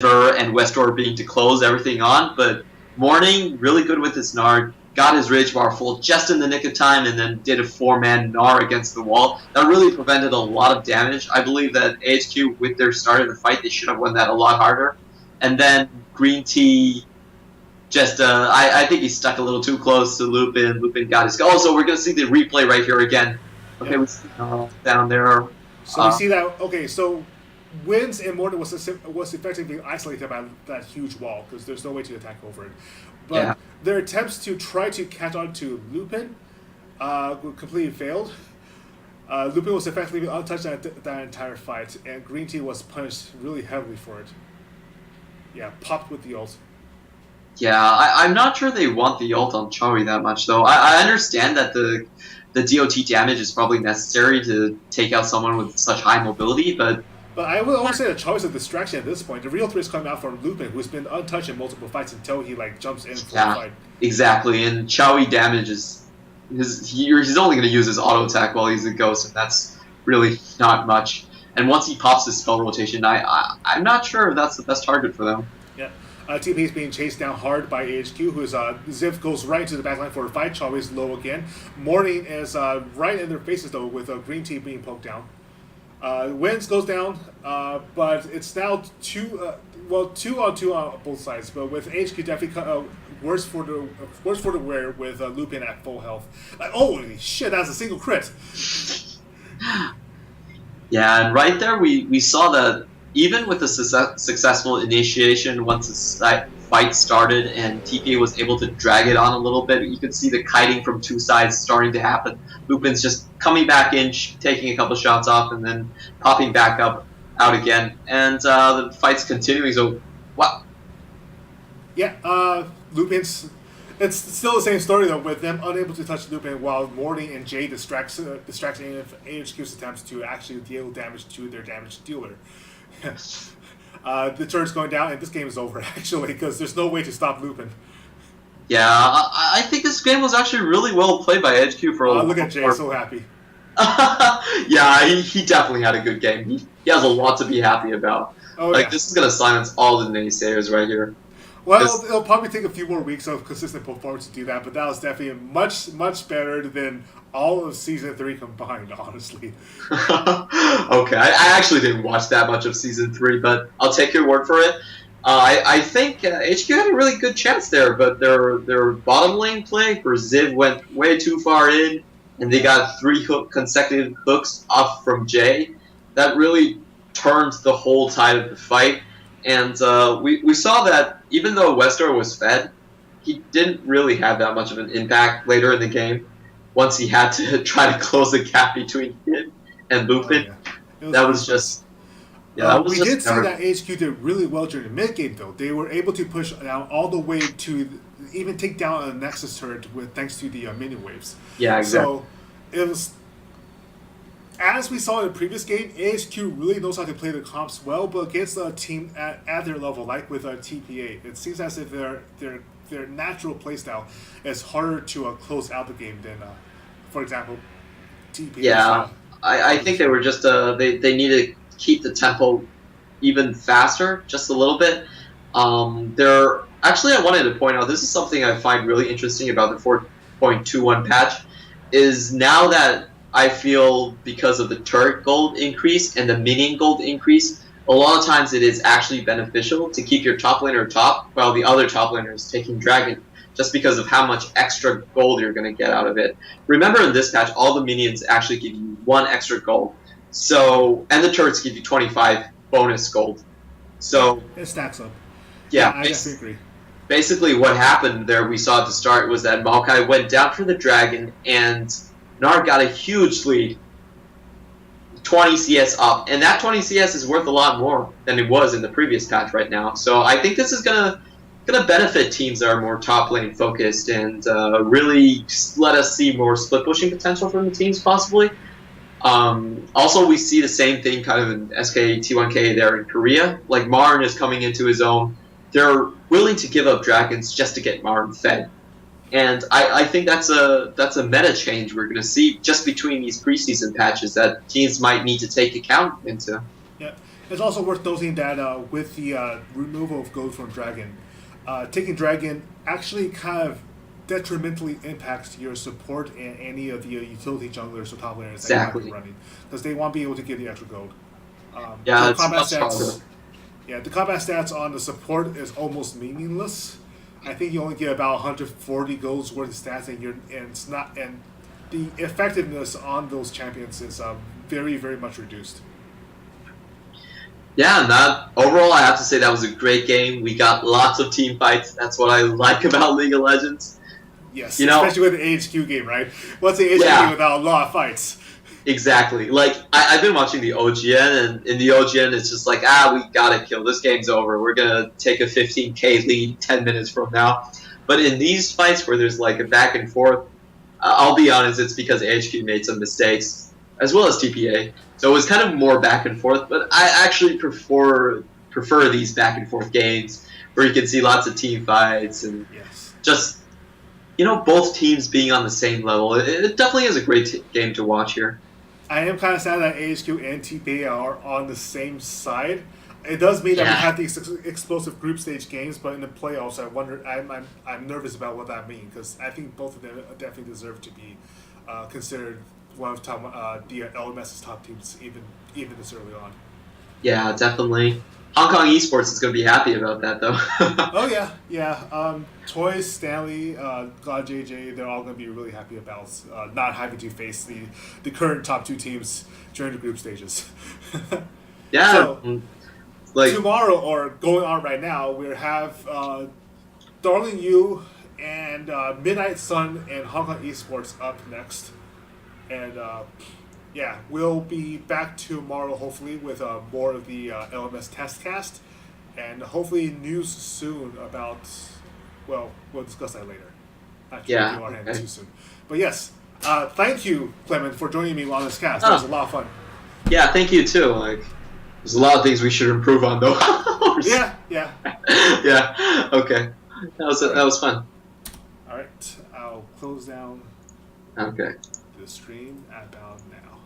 and Westor being to close everything on, but Morning, really good with his Gnar, got his Rage Bar full just in the nick of time, and then did a 4-man Gnar against the wall. That really prevented a lot of damage. I believe that AHQ, with their start of the fight, they should have won that a lot harder. And then Green Tea just, I think he stuck a little too close to Lupin. Lupin got his goal. Also, we're going to see the replay right here again. Okay, we see down there. So we see that, okay, so Wins and Morton was effectively isolated by that huge wall because there's no way to attack over it. But their attempts to try to catch on to Lupin completely failed. Lupin was effectively untouched that entire fight, and Green Tea was punished really heavily for it. Yeah, popped with the ult. Yeah, I'm not sure they want the ult on Chowi that much, though. I understand that the DOT damage is probably necessary to take out someone with such high mobility, but I would almost say that Chowi's a distraction at this point. The real threat is coming out from Lupin, who's been untouched in multiple fights until he jumps in for the fight. Exactly, and Chowi damage is he's only going to use his auto attack while he's a ghost, and that's really not much. And once he pops his spell rotation, I'm not sure if that's the best target for them. Yeah. TP is being chased down hard by AHQ, who's Ziv goes right into the backline for a fight. Chowi's low again. Morning is right in their faces though, with Green Tea being poked down. Wins goes down, but it's now 2-on-2 on both sides. But with HQ definitely worse for the wear with Lupin at full health. Holy shit, that's a single crit. Yeah, and right there we saw that even with the successful initiation once the fight started and TPA was able to drag it on a little bit, you could see the kiting from two sides starting to happen. Lupin's just coming back in, taking a couple shots off, and then popping back out again. And the fight's continuing, so wow. Yeah, Lupin's... It's still the same story though, with them unable to touch Lupin while Morning and Jay distracts AHQ's attempts to actually deal damage to their damage dealer. The turn's going down, and this game is over actually because there's no way to stop Lupin. Yeah, I think this game was actually really well played by HQ for a while. Look at Jay, so happy. Yeah, he definitely had a good game. He has a lot to be happy about. Oh, this is gonna silence all the naysayers right here. Well, it'll probably take a few more weeks of consistent performance to do that, but that was definitely much better than all of Season 3 combined, honestly. Okay, I actually didn't watch that much of Season 3, but I'll take your word for it. I think HQ had a really good chance there, but their bottom lane play for Ziv went way too far in, and they got 3 consecutive hooks off from Jay. That really turned the whole tide of the fight. And we saw that even though Westor was fed, he didn't really have that much of an impact later in the game once he had to try to close the gap between him and Lupin. We did see that HQ did really well during the mid game though. They were able to push down all the way to even take down a Nexus turret thanks to the minion waves. Yeah, exactly. So it was... As we saw in the previous game, AHQ really knows how to play the comps well, but against a team at their level, like with TPA, it seems as if their natural playstyle is harder to close out the game than, for example, TPA. Yeah, I think they were just they need to keep the tempo even faster, just a little bit. Actually, I wanted to point out, this is something I find really interesting about the 4.21 patch, is now that I feel because of the turret gold increase and the minion gold increase, a lot of times it is actually beneficial to keep your top laner top while the other top laner is taking dragon, just because of how much extra gold you're going to get out of it. Remember in this patch, all the minions actually give you 1 extra gold. So, and the turrets give you 25 bonus gold. So it stacks up. Yeah, I definitely agree. Basically what happened there, we saw at the start, was that Maokai went down for the dragon and Gnar got a huge lead, 20 CS up, and that 20 CS is worth a lot more than it was in the previous patch right now. So I think this is gonna benefit teams that are more top lane focused and really let us see more split pushing potential from the teams possibly. Also, we see the same thing kind of in SK T1K there in Korea. Like Marn is coming into his own. They're willing to give up dragons just to get Marn fed. And I think that's a meta change we're going to see just between these preseason patches that teams might need to take account into. Yeah, It's also worth noting that with the removal of gold from Dragon, taking Dragon actually kind of detrimentally impacts your support and any of the utility junglers or top laners that you might be Exactly. running, because they won't be able to get the extra gold. Yeah, The it's combat much harder. stats, yeah, the combat stats on the support is almost meaningless. I think you only get about 140 golds worth of stats, and it's not, and the effectiveness on those champions is very very much reduced. Yeah, and that overall, I have to say that was a great game. We got lots of team fights. That's what I like about League of Legends. Yes, You know, especially with the AHQ game, right? What's the AHQ game yeah, without a lot of fights? exactly. Like I've been watching the OGN, and in the OGN, it's just like, we gotta kill. This game's over. We're gonna take a 15k lead 10 minutes from now. But in these fights where there's like a back and forth, I'll be honest, it's because AHQ made some mistakes, as well as TPA. So it was kind of more back and forth. But I actually prefer these back and forth games where you can see lots of team fights and Yes. just both teams being on the same level. It definitely is a great game to watch here. I am kind of sad that AHQ and TPA are on the same side. It does mean that we Yeah. have these explosive group stage games, but in the playoffs, I wonder. I'm nervous about what that means, because I think both of them definitely deserve to be considered one of the LMS's top teams, even this early on. Yeah, definitely. Hong Kong esports is going to be happy about that, though. Oh yeah, yeah. Toys, Stanley, God JJ, they're all going to be really happy about not having to face the current top two teams during the group stages. Yeah, So like tomorrow, or going on right now, we have Darling You and Midnight Sun and Hong Kong Esports up next, and yeah, we'll be back tomorrow hopefully with more of the LMS test cast, and hopefully news soon about. Well, we'll discuss that later. Not to Yeah, reveal our hand okay. too soon, but yes. Thank you, Clement, for joining me on this cast. That was a lot of fun. yeah, thank you too. Like, there's a lot of things we should improve on, though. Yeah, yeah. Yeah. Okay. That was fun. All right, I'll close down Okay. the stream about now.